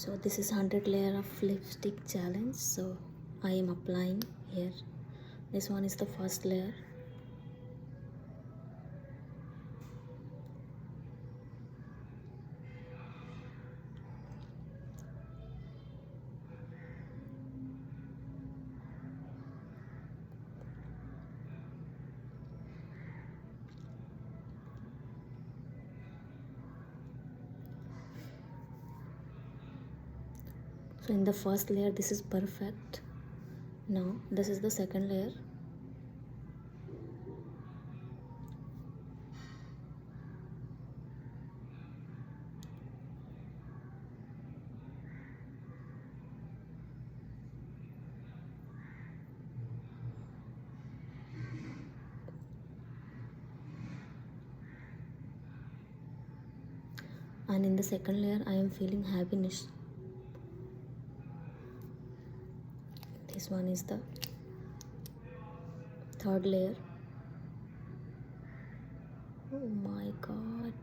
So this is 100 layer of lipstick challenge, so I am applying here. This one is the first layer. So in the first layer this is perfect. Now this is the second layer. And in the second layer I am feeling happiness. This one is the third layer. Oh my god.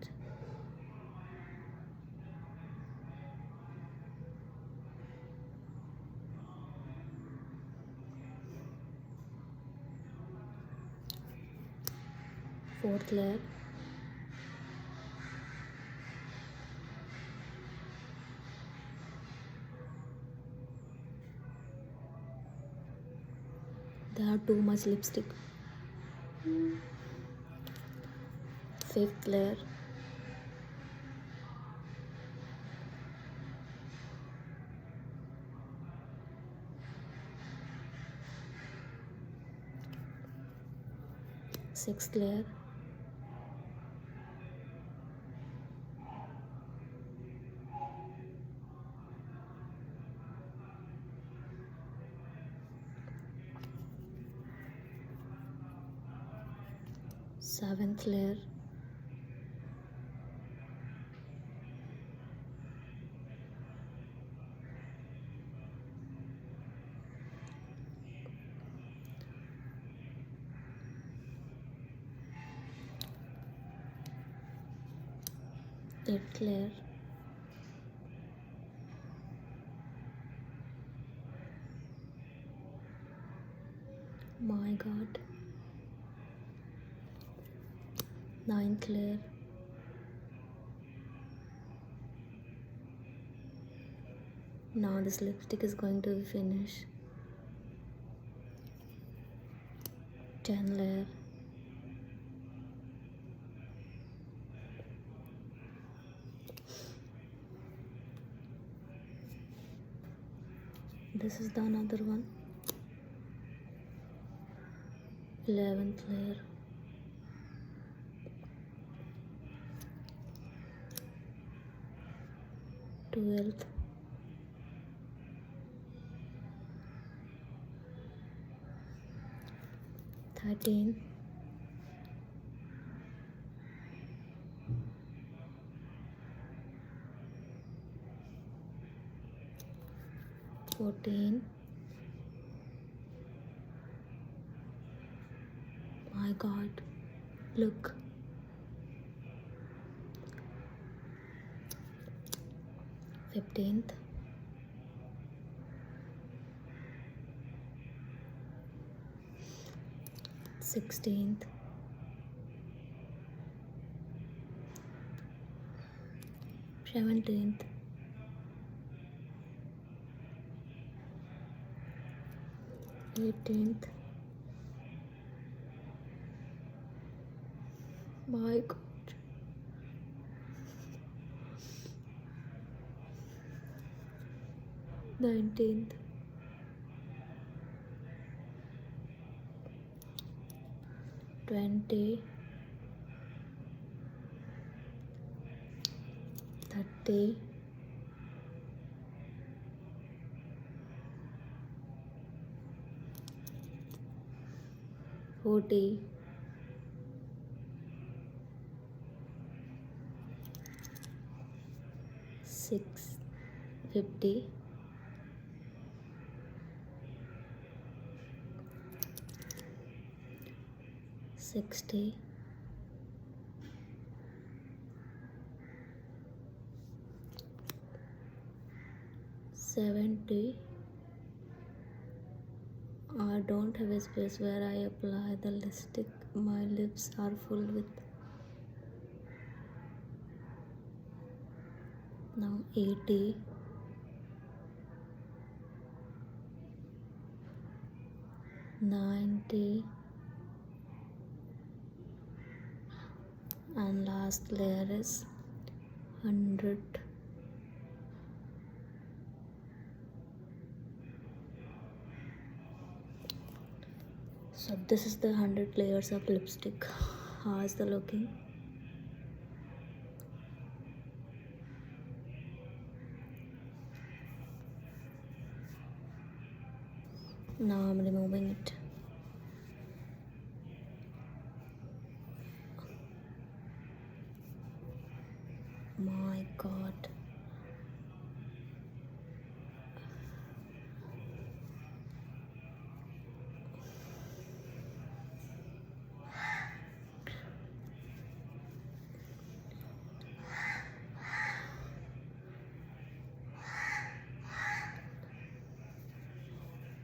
Fourth layer. There are too much lipstick. Fifth layer. Sixth layer. Seventh layer. Eighth layer. My god. Ninth layer. Now this lipstick is going to finish. 10 layer. This is the another one. 11th layer. 12th. 13. 14. My god, look. 15th. 16th. 17th. 18th. My god. 19th. 20. 30. 40. 50. 60. 70. 70. I don't have a space where I apply the lipstick. My lips are full with. Now 80. 90. And last layer is 100. So this is the 100 layers of lipstick. How is the looking? Now I'm removing it. My God.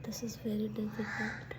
This is very difficult.